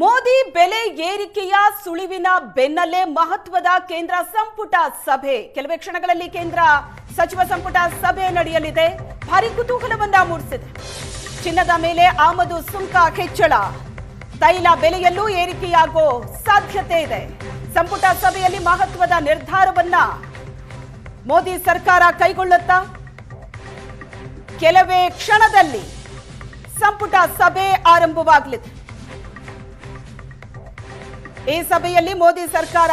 ಮೋದಿ ಬೆಲೆ ಏರಿಕೆಯ ಸುಳಿವಿನ ಬೆನ್ನಲ್ಲೇ ಮಹತ್ವದ ಕೇಂದ್ರ ಸಂಪುಟ ಸಭೆ. ಕೆಲವೇ ಕ್ಷಣಗಳಲ್ಲಿ ಕೇಂದ್ರ ಸಚಿವ ಸಂಪುಟ ಸಭೆ ನಡೆಯಲಿದೆ. ಭಾರಿ ಕುತೂಹಲವನ್ನ ಮೂಡಿಸಿದೆ. ಚಿನ್ನದ ಮೇಲೆ ಆಮದು ಸುಂಕ ಹೆಚ್ಚಳ, ತೈಲ ಬೆಲೆಯಲ್ಲೂ ಏರಿಕೆಯಾಗೋ ಸಾಧ್ಯತೆ ಇದೆ. ಸಂಪುಟ ಸಭೆಯಲ್ಲಿ ಮಹತ್ವದ ನಿರ್ಧಾರವನ್ನ ಮೋದಿ ಸರ್ಕಾರ ಕೈಗೊಳ್ಳುತ್ತಾ? ಕೆಲವೇ ಕ್ಷಣದಲ್ಲಿ ಸಂಪುಟ ಸಭೆ ಆರಂಭವಾಗಲಿದೆ. ಈ ಸಭೆಯಲ್ಲಿ ಮೋದಿ ಸರ್ಕಾರ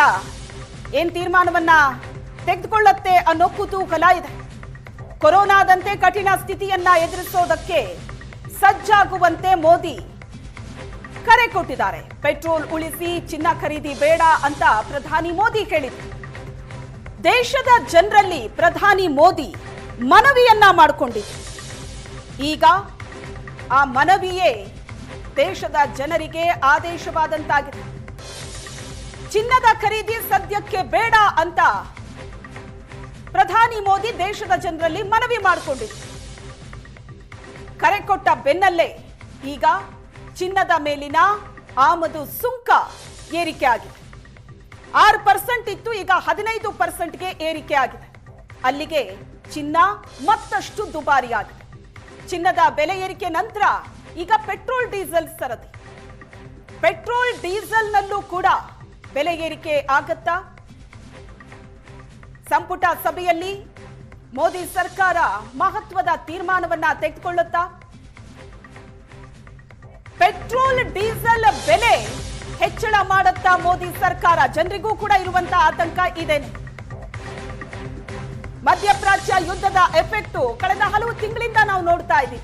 ಏನ್ ತೀರ್ಮಾನವನ್ನ ತೆಗೆದುಕೊಳ್ಳುತ್ತೆ ಅನ್ನೋ ಕುತೂಹಲ ಇದೆ. ಕೊರೋನಾದಂತೆ ಕಠಿಣ ಸ್ಥಿತಿಯನ್ನ ಎದುರಿಸೋದಕ್ಕೆ ಸಜ್ಜಾಗುವಂತೆ ಮೋದಿ ಕರೆ ಕೊಟ್ಟಿದ್ದಾರೆ. ಪೆಟ್ರೋಲ್ ಉಳಿಸಿ, ಚಿನ್ನ ಖರೀದಿ ಬೇಡ ಅಂತ ಪ್ರಧಾನಿ ಮೋದಿ ಹೇಳಿದರು. ದೇಶದ ಜನರಲ್ಲಿ ಪ್ರಧಾನಿ ಮೋದಿ ಮನವಿಯನ್ನ ಮಾಡಿಕೊಂಡಿದ್ರು. ಈಗ ಆ ಮನವಿಯೇ ದೇಶದ ಜನರಿಗೆ ಆದೇಶವಾದಂತಾಗಿದೆ. ಚಿನ್ನದ ಖರೀದಿ ಸದ್ಯಕ್ಕೆ ಬೇಡ ಅಂತ ಪ್ರಧಾನಿ ಮೋದಿ ದೇಶದ ಜನರಲ್ಲಿ ಮನವಿ ಮಾಡಿಕೊಂಡಿದ್ರು. ಕರೆ ಕೊಟ್ಟ ಬೆನ್ನಲ್ಲೇ ಈಗ ಚಿನ್ನದ ಮೇಲಿನ ಆಮದು ಸುಂಕ ಏರಿಕೆ ಆಗಿದೆ. 6% ಇತ್ತು, ಈಗ 15%ಗೆ ಏರಿಕೆ ಆಗಿದೆ. ಅಲ್ಲಿಗೆ ಚಿನ್ನ ಮತ್ತಷ್ಟು ದುಬಾರಿಯಾಗಿದೆ. ಚಿನ್ನದ ಬೆಲೆ ಏರಿಕೆ ನಂತರ ಈಗ ಪೆಟ್ರೋಲ್ ಡೀಸೆಲ್ ಸರದಿ. ಪೆಟ್ರೋಲ್ ಡೀಸೆಲ್ನಲ್ಲೂ ಕೂಡ ಬೆಲೆ ಏರಿಕೆ ಆಗತ್ತಾ? ಸಂಪುಟ ಸಭೆಯಲ್ಲಿ ಮೋದಿ ಸರ್ಕಾರ ಮಹತ್ವದ ತೀರ್ಮಾನವನ್ನ ತೆಗೆದುಕೊಳ್ಳುತ್ತಾ? ಪೆಟ್ರೋಲ್ ಡೀಸೆಲ್ ಬೆಲೆ ಹೆಚ್ಚಳ ಮಾಡುತ್ತಾ ಮೋದಿ ಸರ್ಕಾರ? ಜನರಿಗೂ ಕೂಡ ಇರುವಂತಹ ಆತಂಕ ಇದೇನೆ. ಮಧ್ಯಪ್ರಾಚ್ಯ ಯುದ್ಧದ ಎಫೆಕ್ಟ್ ಕಳೆದ ಹಲವು ತಿಂಗಳಿಂದ ನಾವು ನೋಡ್ತಾ ಇದ್ದೀವಿ.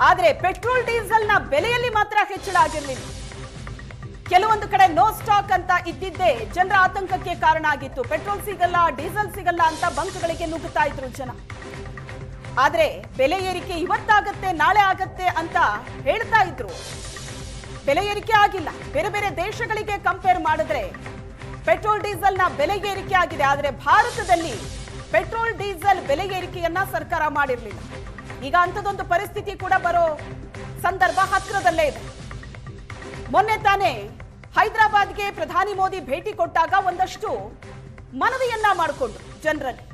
ಆದ್ರೆ ಪೆಟ್ರೋಲ್ ಡೀಸೆಲ್ನ ಬೆಲೆಯಲ್ಲಿ ಮಾತ್ರ ಹೆಚ್ಚಳ ಆಗಿರಲಿಲ್ಲ. ಕೆಲವೊಂದು ಕಡೆ ನೋ ಸ್ಟಾಕ್ ಅಂತ ಇದ್ದಿದ್ದೇ ಜನರ ಆತಂಕಕ್ಕೆ ಕಾರಣ ಆಗಿತ್ತು. ಪೆಟ್ರೋಲ್ ಸಿಗಲ್ಲ, ಡೀಸೆಲ್ ಸಿಗಲ್ಲ ಅಂತ ಬಂಕ್ಗಳಿಗೆ ನುಗ್ಗುತ್ತಾ ಇದ್ರು ಜನ. ಆದ್ರೆ ಬೆಲೆ ಏರಿಕೆ ಇವತ್ತಾಗತ್ತೆ, ನಾಳೆ ಆಗತ್ತೆ ಅಂತ ಹೇಳ್ತಾ ಇದ್ರು. ಬೆಲೆ ಏರಿಕೆ ಆಗಿಲ್ಲ. ಬೇರೆ ಬೇರೆ ದೇಶಗಳಿಗೆ ಕಂಪೇರ್ ಮಾಡಿದ್ರೆ ಪೆಟ್ರೋಲ್ ಡೀಸೆಲ್ನ ಬೆಲೆ ಏರಿಕೆ ಆಗಿದೆ. ಆದ್ರೆ ಭಾರತದಲ್ಲಿ ಪೆಟ್ರೋಲ್ ಡೀಸೆಲ್ ಬೆಲೆ ಏರಿಕೆಯನ್ನ ಸರ್ಕಾರ ಮಾಡಿರಲಿಲ್ಲ. ಈಗ ಅಂಥದೊಂದು ಪರಿಸ್ಥಿತಿ ಕೂಡ ಬರೋ ಸಂದರ್ಭ ಹತ್ತಿರದಲ್ಲೇ ಇದೆ. ಮೊನ್ನೆ ತಾನೇ ಹೈದರಾಬಾದ್ಗೆ ಪ್ರಧಾನಿ ಮೋದಿ ಭೇಟಿ ಕೊಟ್ಟಾಗ ಒಂದಷ್ಟು ಮನವಿಯನ್ನ ಮಾಡಿಕೊಂಡು ಜನರಲ್ಲಿ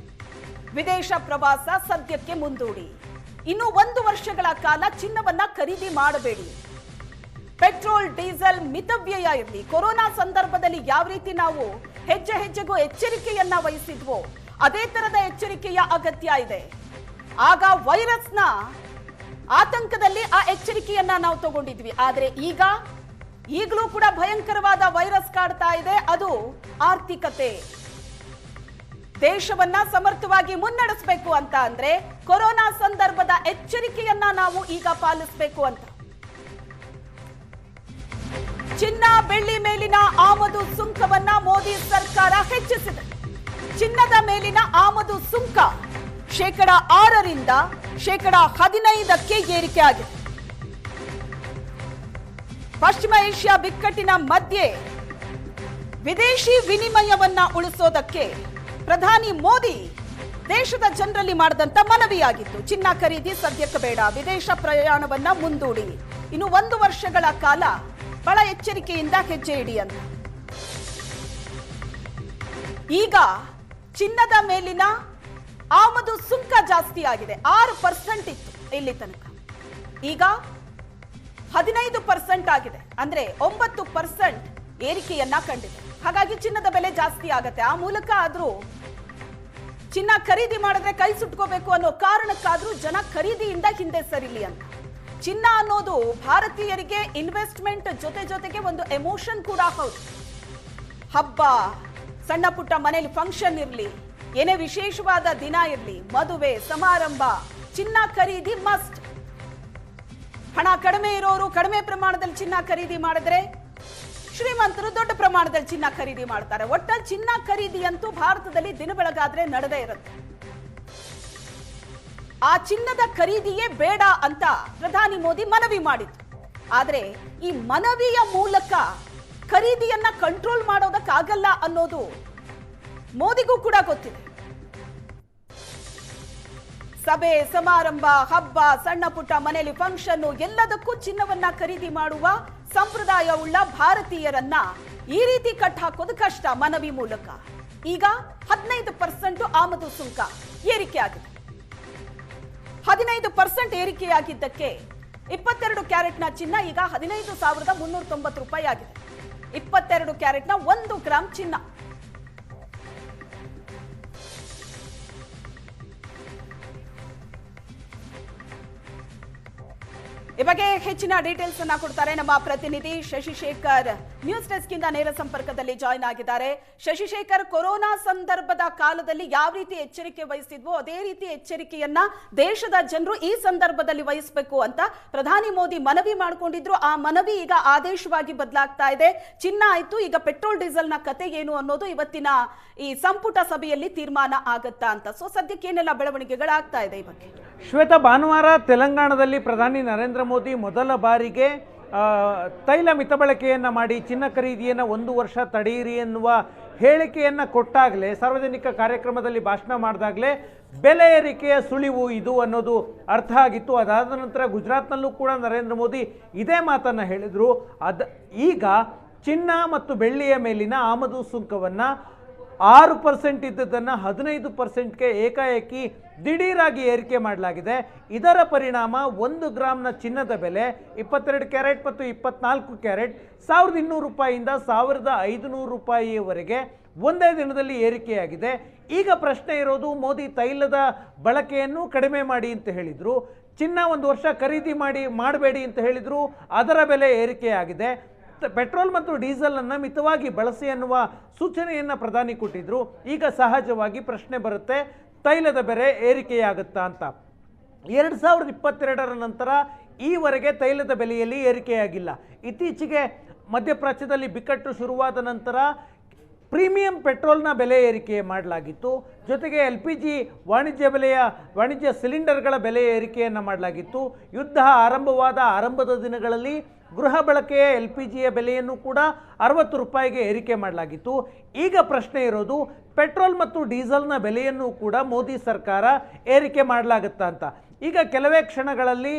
ವಿದೇಶ ಪ್ರವಾಸ ಸದ್ಯಕ್ಕೆ ಮುಂದೂಡಿ, ಇನ್ನು 1 ವರ್ಷಗಳ ಕಾಲ ಚಿನ್ನವನ್ನ ಖರೀದಿ ಮಾಡಬೇಡಿ, ಪೆಟ್ರೋಲ್ ಡೀಸೆಲ್ ಮಿತವ್ಯಯ ಇರಲಿ. ಕೊರೋನಾ ಸಂದರ್ಭದಲ್ಲಿ ಯಾವ ರೀತಿ ನಾವು ಹೆಜ್ಜೆ ಹೆಜ್ಜೆಗೂ ಎಚ್ಚರಿಕೆಯನ್ನ ವಹಿಸಿದ್ವೋ ಅದೇ ತರದ ಎಚ್ಚರಿಕೆಯ ಅಗತ್ಯ ಇದೆ. ಆಗ ವೈರಸ್ನ ಆತಂಕದಲ್ಲಿ ಆ ಎಚ್ಚರಿಕೆಯನ್ನ ನಾವು ತಗೊಂಡಿದ್ವಿ. ಆದ್ರೆ ಈಗಲೂ ಕೂಡ ಭಯಂಕರವಾದ ವೈರಸ್ ಕಾಡ್ತಾ ಇದೆ. ಅದು ಆರ್ಥಿಕತೆ. ದೇಶವನ್ನ ಸಮರ್ಥವಾಗಿ ಮುನ್ನಡೆಸಬೇಕು ಅಂತ ಅಂದ್ರೆ ಕೊರೋನಾ ಸಂದರ್ಭದ ಎಚ್ಚರಿಕೆಯನ್ನ ನಾವು ಈಗ ಪಾಲಿಸಬೇಕು ಅಂತ. ಚಿನ್ನ ಬೆಳ್ಳಿ ಮೇಲಿನ ಆಮದು ಸುಂಕವನ್ನ ಮೋದಿ ಸರ್ಕಾರ ಹೆಚ್ಚಿಸಿದೆ. ಚಿನ್ನದ ಮೇಲಿನ ಆಮದು ಸುಂಕ 6% 15%ಕ್ಕೆ ಏರಿಕೆ ಆಗಿದೆ. ಪಶ್ಚಿಮ ಏಷ್ಯಾ ಬಿಕ್ಕಟ್ಟಿನ ಮಧ್ಯೆ ವಿದೇಶಿ ವಿನಿಮಯವನ್ನ ಉಳಿಸೋದಕ್ಕೆ ಪ್ರಧಾನಿ ಮೋದಿ ದೇಶದ ಜನರಲ್ಲಿ ಮಾಡಿದಂತ ಮನವಿಯಾಗಿತ್ತು. ಚಿನ್ನ ಖರೀದಿ ಸದ್ಯಕ್ಕೆ ಬೇಡ, ವಿದೇಶ ಪ್ರಯಾಣವನ್ನ ಮುಂದೂಡಿ, ಇನ್ನು 1 ವರ್ಷಗಳ ಕಾಲ ಬಹಳ ಎಚ್ಚರಿಕೆಯಿಂದ ಹೆಜ್ಜೆ ಇಡಿ ಅಂತ. ಈಗ ಚಿನ್ನದ ಮೇಲಿನ ಆಮದು ಸುಂಕ ಜಾಸ್ತಿ ಆಗಿದೆ. 6% ಇತ್ತು ಇಲ್ಲಿ ತನಕ, ಈಗ 15% ಆಗಿದೆ. ಅಂದ್ರೆ 9% ಏರಿಕೆಯನ್ನ ಕಂಡಿದೆ. ಹಾಗಾಗಿ ಚಿನ್ನದ ಬೆಲೆ ಜಾಸ್ತಿ ಆಗತ್ತೆ. ಆ ಮೂಲಕ ಆದ್ರೂ ಚಿನ್ನ ಖರೀದಿ ಮಾಡಿದ್ರೆ ಕೈ ಸುಟ್ಕೋಬೇಕು ಅನ್ನೋ ಕಾರಣಕ್ಕಾದ್ರೂ ಜನ ಖರೀದಿಯಿಂದ ಹಿಂದೆ ಸರಿಲಿ ಅಂತ. ಚಿನ್ನ ಅನ್ನೋದು ಭಾರತೀಯರಿಗೆ ಇನ್ವೆಸ್ಟ್ಮೆಂಟ್ ಜೊತೆಗೆ ಒಂದು ಎಮೋಷನ್ ಕೂಡ ಹೌದು. ಹಬ್ಬ, ಸಣ್ಣ ಪುಟ್ಟ ಮನೇಲಿ ಫಂಕ್ಷನ್ ಇರ್ಲಿ, ಏನೇ ವಿಶೇಷವಾದ ದಿನ ಇರ್ಲಿ, ಮದುವೆ ಸಮಾರಂಭ, ಚಿನ್ನ ಖರೀದಿ ಮಸ್ಟ್. ಹಣ ಕಡಿಮೆ ಇರೋರು ಕಡಿಮೆ ಪ್ರಮಾಣದಲ್ಲಿ ಚಿನ್ನ ಖರೀದಿ ಮಾಡಿದ್ರೆ, ಶ್ರೀಮಂತರು ದೊಡ್ಡ ಪ್ರಮಾಣದಲ್ಲಿ ಚಿನ್ನ ಖರೀದಿ ಮಾಡ್ತಾರೆ. ಒಟ್ಟಲ್ಲಿ ಚಿನ್ನ ಖರೀದಿ ಅಂತೂ ಭಾರತದಲ್ಲಿ ದಿನ ಬೆಳಗಾದ್ರೆ ನಡೆದೇ ಇರುತ್ತೆ. ಆ ಚಿನ್ನದ ಖರೀದಿಯೇ ಬೇಡ ಅಂತ ಪ್ರಧಾನಿ ಮೋದಿ ಮನವಿ ಮಾಡಿದ್ರು. ಆದ್ರೆ ಈ ಮನವಿಯ ಮೂಲಕ ಖರೀದಿಯನ್ನ ಕಂಟ್ರೋಲ್ ಮಾಡೋದಕ್ಕಾಗಲ್ಲ ಅನ್ನೋದು ಮೋದಿಗೂ ಕೂಡ ಗೊತ್ತಿದೆ. ಸಭೆ ಸಮಾರಂಭ, ಹಬ್ಬ, ಸಣ್ಣ ಪುಟ್ಟ ಮನೆಯಲ್ಲಿ ಫಂಕ್ಷನ್ ಎಲ್ಲದಕ್ಕೂ ಚಿನ್ನವನ್ನ ಖರೀದಿ ಮಾಡುವ ಸಂಪ್ರದಾಯವುಳ್ಳ ಭಾರತೀಯರನ್ನ ಈ ರೀತಿ ಕಟ್ ಹಾಕೋದು ಕಷ್ಟ ಮನವಿ ಮೂಲಕ. ಈಗ 15% ಆಮದು ಸುಂಕ ಏರಿಕೆ ಆಗಿದೆ. 15% ಏರಿಕೆಯಾಗಿದ್ದಕ್ಕೆ 22 ಕ್ಯಾರೆಟ್ನ ಚಿನ್ನ ಈಗ 15,390 ರೂಪಾಯಿ ಆಗಿದೆ. 22 ಕ್ಯಾರೆಟ್ನ 1 ಗ್ರಾಂ ಚಿನ್ನ. ಈ ಬಗ್ಗೆ ಹೆಚ್ಚಿನ ಡೀಟೇಲ್ಸ್ ಅನ್ನ ಕೊಡ್ತಾರೆ ನಮ್ಮ ಪ್ರತಿನಿಧಿ ಶಶಿಶೇಖರ್. ನ್ಯೂಸ್ ಡೆಸ್ಕ್ ಇಂದ ನೇರ ಸಂಪರ್ಕದಲ್ಲಿ ಜಾಯಿನ್ ಆಗಿದ್ದಾರೆ. ಶಶಿಶೇಖರ್, ಕೊರೋನಾ ಸಂದರ್ಭದ ಕಾಲದಲ್ಲಿ ಯಾವ ರೀತಿ ಎಚ್ಚರಿಕೆ ವಹಿಸಿದ್ವೋ ಅದೇ ರೀತಿ ಎಚ್ಚರಿಕೆಯನ್ನ ದೇಶದ ಜನರು ಈ ಸಂದರ್ಭದಲ್ಲಿ ವಹಿಸಬೇಕು ಅಂತ ಪ್ರಧಾನಿ ಮೋದಿ ಮನವಿ ಮಾಡಿಕೊಂಡಿದ್ರು. ಆ ಮನವಿ ಈಗ ಆದೇಶವಾಗಿ ಬದಲಾಗ್ತಾ ಇದೆ. ಚಿನ್ನ ಆಯ್ತು, ಈಗ ಪೆಟ್ರೋಲ್ ಡೀಸೆಲ್ ನ ಕತೆ ಏನು ಅನ್ನೋದು ಇವತ್ತಿನ ಈ ಸಂಪುಟ ಸಭೆಯಲ್ಲಿ ತೀರ್ಮಾನ ಆಗತ್ತಾ ಅಂತ. ಸೊ ಸದ್ಯಕ್ಕೆ ಏನೆಲ್ಲ ಬೆಳವಣಿಗೆಗಳಾಗ್ತಾ ಇದೆ ಈ ಬಗ್ಗೆ? ಶ್ವೇತಾ, ಭಾನುವಾರ ತೆಲಂಗಾಣದಲ್ಲಿ ಪ್ರಧಾನಿ ನರೇಂದ್ರ ಮೋದಿ ಮೊದಲ ಬಾರಿಗೆ ತೈಲ ಮಿತಬಳಕೆಯನ್ನು ಮಾಡಿ ಚಿನ್ನ ಖರೀದಿಯನ್ನು 1 ವರ್ಷ ತಡೆಯಿರಿ ಎನ್ನುವ ಹೇಳಿಕೆಯನ್ನು ಕೊಟ್ಟಾಗಲೇ, ಸಾರ್ವಜನಿಕ ಕಾರ್ಯಕ್ರಮದಲ್ಲಿ ಭಾಷಣ ಮಾಡಿದಾಗಲೇ ಬೆಲೆ ಏರಿಕೆಯ ಸುಳಿವು ಇದು ಅನ್ನೋದು ಅರ್ಥ ಆಗಿತ್ತು. ಅದಾದ ನಂತರ ಗುಜರಾತ್ನಲ್ಲೂ ಕೂಡ ನರೇಂದ್ರ ಮೋದಿ ಇದೇ ಮಾತನ್ನು ಹೇಳಿದರು. ಈಗ ಚಿನ್ನ ಮತ್ತು ಬೆಳ್ಳಿಯ ಮೇಲಿನ ಆಮದು ಸುಂಕವನ್ನು 6% ಇದ್ದದನ್ನು 15%ಗೆ ಏಕಾಏಕಿ ದಿಢೀರಾಗಿ ಏರಿಕೆ ಮಾಡಲಾಗಿದೆ. ಇದರ ಪರಿಣಾಮ 1 ಗ್ರಾಮ್ನ ಚಿನ್ನದ ಬೆಲೆ 22 ಕ್ಯಾರೆಟ್ ಮತ್ತು 24 ಕ್ಯಾರೆಟ್ 1,200 ರೂಪಾಯಿಯಿಂದ 1,500 ರೂಪಾಯಿಯವರೆಗೆ ಒಂದೇ ದಿನದಲ್ಲಿ ಏರಿಕೆಯಾಗಿದೆ. ಈಗ ಪ್ರಶ್ನೆ ಇರೋದು, ಮೋದಿ ತೈಲದ ಬಳಕೆಯನ್ನು ಕಡಿಮೆ ಮಾಡಿ ಅಂತ ಹೇಳಿದರು, ಚಿನ್ನ 1 ವರ್ಷ ಖರೀದಿ ಮಾಡಬೇಡಿ ಅಂತ ಹೇಳಿದರು, ಅದರ ಬೆಲೆ ಏರಿಕೆಯಾಗಿದೆ. ಪೆಟ್ರೋಲ್ ಮತ್ತು ಡೀಸೆಲ್ ಅನ್ನು ಮಿತವಾಗಿ ಬಳಸಿ ಎನ್ನುವ ಸೂಚನೆಯನ್ನು ಪ್ರಧಾನಿ ಕೊಟ್ಟಿದ್ರು. ಈಗ ಸಹಜವಾಗಿ ಪ್ರಶ್ನೆ ಬರುತ್ತೆ, ತೈಲದ ಬೆಲೆ ಏರಿಕೆಯಾಗುತ್ತಾ ಅಂತ. 2022ರ ನಂತರ ಈವರೆಗೆ ತೈಲದ ಬೆಲೆಯಲ್ಲಿ ಏರಿಕೆಯಾಗಿಲ್ಲ. ಇತ್ತೀಚೆಗೆ ಮಧ್ಯಪ್ರಾಚ್ಯದಲ್ಲಿ ಬಿಕ್ಕಟ್ಟು ಶುರುವಾದ ನಂತರ ಪ್ರೀಮಿಯಂ ಪೆಟ್ರೋಲ್ನ ಬೆಲೆ ಏರಿಕೆ ಮಾಡಲಾಗಿತ್ತು. ಜೊತೆಗೆ LPG ವಾಣಿಜ್ಯ ಸಿಲಿಂಡರ್ಗಳ ಬೆಲೆ ಏರಿಕೆಯನ್ನು ಮಾಡಲಾಗಿತ್ತು. ಯುದ್ಧ ಆರಂಭವಾದ ಆರಂಭದ ದಿನಗಳಲ್ಲಿ ಗೃಹ ಬಳಕೆಯ LPGಯ ಬೆಲೆಯನ್ನು ಕೂಡ 60 ರೂಪಾಯಿಗೆ ಏರಿಕೆ ಮಾಡಲಾಗಿತ್ತು. ಈಗ ಪ್ರಶ್ನೆ ಇರೋದು, ಪೆಟ್ರೋಲ್ ಮತ್ತು ಡೀಸೆಲ್ನ ಬೆಲೆಯನ್ನು ಕೂಡ ಮೋದಿ ಸರ್ಕಾರ ಏರಿಕೆ ಮಾಡಲಾಗುತ್ತಾ ಅಂತ. ಈಗ ಕೆಲವೇ ಕ್ಷಣಗಳಲ್ಲಿ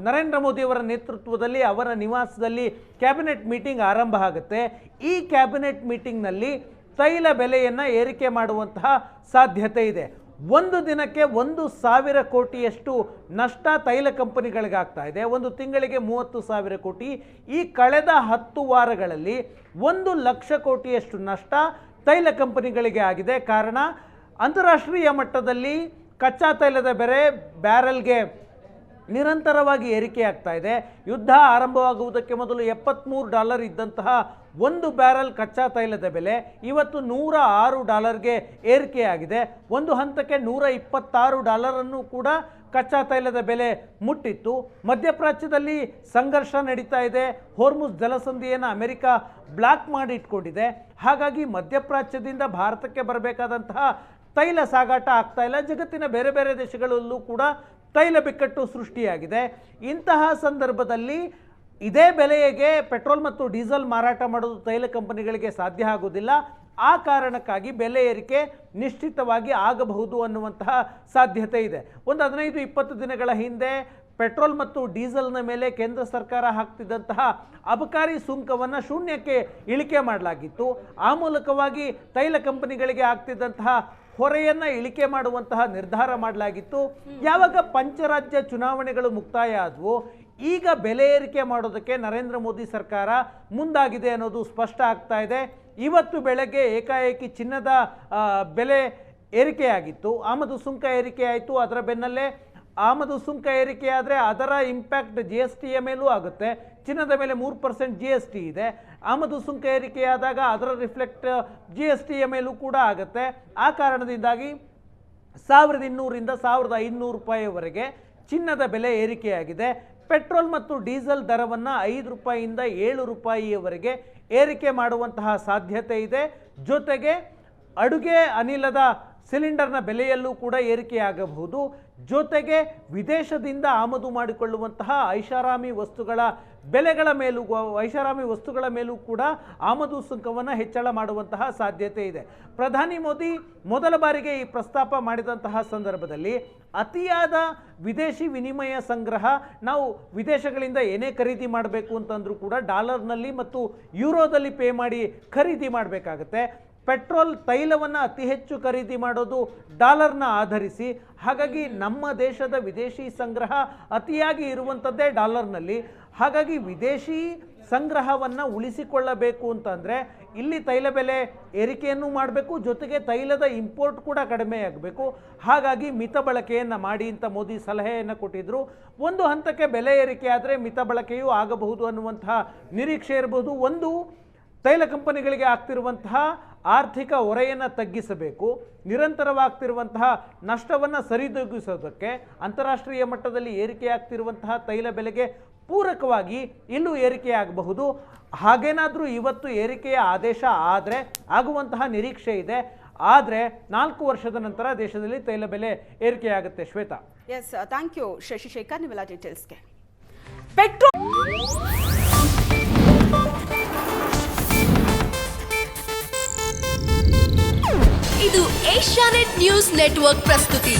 ನರೇಂದ್ರ ಮೋದಿಯವರ ನೇತೃತ್ವದಲ್ಲಿ ಅವರ ನಿವಾಸದಲ್ಲಿ ಕ್ಯಾಬಿನೆಟ್ ಮೀಟಿಂಗ್ ಆರಂಭ ಆಗುತ್ತೆ. ಈ ಕ್ಯಾಬಿನೆಟ್ ಮೀಟಿಂಗ್ನಲ್ಲಿ ತೈಲ ಬೆಲೆಯನ್ನು ಏರಿಕೆ ಮಾಡುವಂತಹ ಸಾಧ್ಯತೆ ಇದೆ. ಒಂದು ದಿನಕ್ಕೆ 1,000 ಕೋಟಿಯಷ್ಟು ನಷ್ಟ ತೈಲ ಕಂಪನಿಗಳಿಗಾಗ್ತಾ ಇದೆ. ಒಂದು ತಿಂಗಳಿಗೆ 30,000 ಕೋಟಿ. ಈ ಕಳೆದ 10 ವಾರಗಳಲ್ಲಿ 1 ಲಕ್ಷ ಕೋಟಿಯಷ್ಟು ನಷ್ಟ ತೈಲ ಕಂಪನಿಗಳಿಗೆ ಆಗಿದೆ. ಕಾರಣ, ಅಂತಾರಾಷ್ಟ್ರೀಯ ಮಟ್ಟದಲ್ಲಿ ಕಚ್ಚಾ ತೈಲದ ಬೆಲೆ ಬ್ಯಾರೆಲ್ಗೆ ನಿರಂತರವಾಗಿ ಏರಿಕೆ ಆಗ್ತಾ ಇದೆ. ಯುದ್ಧ ಆರಂಭವಾಗುವುದಕ್ಕೆ ಮೊದಲು $73 ಇದ್ದಂತಹ 1 ಬ್ಯಾರೆಲ್ ಕಚ್ಚಾ ತೈಲದ ಬೆಲೆ ಇವತ್ತು $106ಗೆ ಏರಿಕೆಯಾಗಿದೆ. ಒಂದು ಹಂತಕ್ಕೆ $126 ಕೂಡ ಕಚ್ಚಾ ತೈಲದ ಬೆಲೆ ಮುಟ್ಟಿತ್ತು. ಮಧ್ಯಪ್ರಾಚ್ಯದಲ್ಲಿ ಸಂಘರ್ಷ ನಡೀತಾ ಇದೆ. ಹೋರ್ಮುಜ್ ಜಲಸಂಧಿಯನ್ನು ಅಮೆರಿಕ ಬ್ಲಾಕ್ ಮಾಡಿ ಇಟ್ಕೊಂಡಿದೆ. ಹಾಗಾಗಿ ಮಧ್ಯಪ್ರಾಚ್ಯದಿಂದ ಭಾರತಕ್ಕೆ ಬರಬೇಕಾದಂತಹ ತೈಲ ಸಾಗಾಟ ಆಗ್ತಾ ಇಲ್ಲ. ಜಗತ್ತಿನ ಬೇರೆ ಬೇರೆ ದೇಶಗಳಲ್ಲೂ ಕೂಡ ತೈಲ ಬಿಕ್ಕಟ್ಟು ಸೃಷ್ಟಿಯಾಗಿದೆ. ಇಂತಹ ಸಂದರ್ಭದಲ್ಲಿ ಇದೇ ಬೆಲೆಗೆ ಪೆಟ್ರೋಲ್ ಮತ್ತು ಡೀಸೆಲ್ ಮಾರಾಟ ಮಾಡೋದು ತೈಲ ಕಂಪನಿಗಳಿಗೆ ಸಾಧ್ಯ ಆಗೋದಿಲ್ಲ. ಆ ಕಾರಣಕ್ಕಾಗಿ ಬೆಲೆ ಏರಿಕೆ ನಿಶ್ಚಿತವಾಗಿ ಆಗಬಹುದು ಅನ್ನುವಂತಹ ಸಾಧ್ಯತೆ ಇದೆ. ಒಂದು 15-20 ದಿನಗಳ ಹಿಂದೆ ಪೆಟ್ರೋಲ್ ಮತ್ತು ಡೀಸೆಲ್ನ ಮೇಲೆ ಕೇಂದ್ರ ಸರ್ಕಾರ ಹಾಕ್ತಿದ್ದಂತಹ ಅಬಕಾರಿ ಸುಂಕವನ್ನು ಶೂನ್ಯಕ್ಕೆ ಇಳಿಕೆ ಮಾಡಲಾಗಿತ್ತು. ಆ ಮೂಲಕವಾಗಿ ತೈಲ ಕಂಪನಿಗಳಿಗೆ ಆಗ್ತಿದ್ದಂತಹ ಹೊರೆಯನ್ನು ಇಳಿಕೆ ಮಾಡುವಂತಹ ನಿರ್ಧಾರ ಮಾಡಲಾಗಿತ್ತು. ಯಾವಾಗ ಪಂಚರಾಜ್ಯ ಚುನಾವಣೆಗಳು ಮುಕ್ತಾಯ ಆದವು, ಈಗ ಬೆಲೆ ಏರಿಕೆ ಮಾಡೋದಕ್ಕೆ ನರೇಂದ್ರ ಮೋದಿ ಸರ್ಕಾರ ಮುಂದಾಗಿದೆ ಅನ್ನೋದು ಸ್ಪಷ್ಟ ಆಗ್ತಾ ಇದೆ. ಇವತ್ತು ಬೆಳಗ್ಗೆ ಏಕಾಏಕಿ ಚಿನ್ನದ ಬೆಲೆ ಏರಿಕೆಯಾಗಿತ್ತು. ಆಮದು ಸುಂಕ ಏರಿಕೆ ಆಯಿತು. ಅದರ ಬೆನ್ನಲ್ಲೇ ಆಮದು ಸುಂಕ ಏರಿಕೆಯಾದರೆ ಅದರ ಇಂಪ್ಯಾಕ್ಟ್ GSTಯ ಮೇಲೂ ಆಗುತ್ತೆ. ಚಿನ್ನದ ಮೇಲೆ 3% GST ಇದೆ. ಆಮದು ಸುಂಕ ಏರಿಕೆಯಾದಾಗ ಅದರ ರಿಫ್ಲೆಕ್ಟ್ GSTಯ ಮೇಲೂ ಕೂಡ ಆಗುತ್ತೆ. ಆ ಕಾರಣದಿಂದಾಗಿ 1,200ರಿಂದ 1,500 ರೂಪಾಯಿವರೆಗೆ ಚಿನ್ನದ ಬೆಲೆ ಏರಿಕೆಯಾಗಿದೆ. ಪೆಟ್ರೋಲ್ ಮತ್ತು ಡೀಸೆಲ್ ದರವನ್ನು 5 ರೂಪಾಯಿಯಿಂದ 7 ರೂಪಾಯಿಯವರೆಗೆ ಏರಿಕೆ ಮಾಡುವಂತಹ ಸಾಧ್ಯತೆ ಇದೆ. ಜೊತೆಗೆ ಅಡುಗೆ ಅನಿಲದ ಸಿಲಿಂಡರ್ನ ಬೆಲೆಯಲ್ಲೂ ಕೂಡ ಏರಿಕೆಯಾಗಬಹುದು. ಜೊತೆಗೆ ವಿದೇಶದಿಂದ ಆಮದು ಮಾಡಿಕೊಳ್ಳುವಂತಹ ಐಷಾರಾಮಿ ವಸ್ತುಗಳ ಮೇಲೂ ಕೂಡ ಆಮದು ಸುಂಕವನ್ನು ಹೆಚ್ಚಳ ಮಾಡುವಂತಹ ಸಾಧ್ಯತೆ ಇದೆ. ಪ್ರಧಾನಿ ಮೋದಿ ಮೊದಲ ಬಾರಿಗೆ ಈ ಪ್ರಸ್ತಾಪ ಮಾಡಿದಂತಹ ಸಂದರ್ಭದಲ್ಲಿ ಅತಿಯಾದ ವಿದೇಶಿ ವಿನಿಮಯ ಸಂಗ್ರಹ, ನಾವು ವಿದೇಶಗಳಿಂದ ಏನೇ ಖರೀದಿ ಮಾಡಬೇಕು ಅಂತಂದ್ರೂ ಕೂಡ ಡಾಲರ್ನಲ್ಲಿ ಮತ್ತು ಯೂರೋದಲ್ಲಿ ಪೇ ಮಾಡಿ ಖರೀದಿ ಮಾಡಬೇಕಾಗತ್ತೆ. ಪೆಟ್ರೋಲ್ ತೈಲವನ್ನು ಅತಿ ಹೆಚ್ಚು ಖರೀದಿ ಮಾಡೋದು ಡಾಲರ್ನ ಆಧರಿಸಿ. ಹಾಗಾಗಿ ನಮ್ಮ ದೇಶದ ವಿದೇಶಿ ಸಂಗ್ರಹ ಅತಿಯಾಗಿ ಇರುವಂಥದ್ದೇ ಡಾಲರ್ನಲ್ಲಿ. ಹಾಗಾಗಿ ವಿದೇಶಿ ಸಂಗ್ರಹವನ್ನು ಉಳಿಸಿಕೊಳ್ಳಬೇಕು ಅಂತಂದರೆ ಇಲ್ಲಿ ತೈಲ ಬೆಲೆ ಏರಿಕೆಯನ್ನು ಮಾಡಬೇಕು, ಜೊತೆಗೆ ತೈಲದ ಇಂಪೋರ್ಟ್ ಕೂಡ ಕಡಿಮೆಯಾಗಬೇಕು. ಹಾಗಾಗಿ ಮಿತ ಬಳಕೆಯನ್ನು ಮಾಡಿ ಅಂತ ಮೋದಿ ಸಲಹೆಯನ್ನು ಕೊಟ್ಟಿದ್ದರು. ಒಂದು ಹಂತಕ್ಕೆ ಬೆಲೆ ಏರಿಕೆ ಆದರೆ ಮಿತ ಬಳಕೆಯೂ ಆಗಬಹುದು ಅನ್ನುವಂತಹ ನಿರೀಕ್ಷೆ ಇರಬಹುದು. ಒಂದು, ತೈಲ ಕಂಪನಿಗಳಿಗೆ ಆಗ್ತಿರುವಂತಹ ಆರ್ಥಿಕ ಹೊರೆಯನ್ನು ತಗ್ಗಿಸಬೇಕು, ನಿರಂತರವಾಗ್ತಿರುವಂತಹ ನಷ್ಟವನ್ನು ಸರಿದೂಗಿಸೋದಕ್ಕೆ ಅಂತಾರಾಷ್ಟ್ರೀಯ ಮಟ್ಟದಲ್ಲಿ ಏರಿಕೆಯಾಗ್ತಿರುವಂತಹ ತೈಲ ಬೆಲೆಗೆ ಪೂರಕವಾಗಿ ಇಲ್ಲೂ ಏರಿಕೆಯಾಗಬಹುದು. ಹಾಗೇನಾದರೂ ಇವತ್ತು ಏರಿಕೆಯ ಆದೇಶ ಆದರೆ ಆಗುವಂತಹ ನಿರೀಕ್ಷೆ ಇದೆ. ಆದರೆ 4 ವರ್ಷದ ನಂತರ ದೇಶದಲ್ಲಿ ತೈಲ ಬೆಲೆ ಏರಿಕೆಯಾಗುತ್ತೆ. Shweta. Yes, thank you Shashishekhar, ನೀವೆಲ್ಲ ಡೀಟೇಲ್ಸ್ಗೆ. ಪೆಟ್ರೋಲ್ ಇದು ಏಷ್ಯಾನೆಟ್ ನ್ಯೂಸ್ ನೆಟ್ವರ್ಕ್ ಪ್ರಸ್ತುತಿ.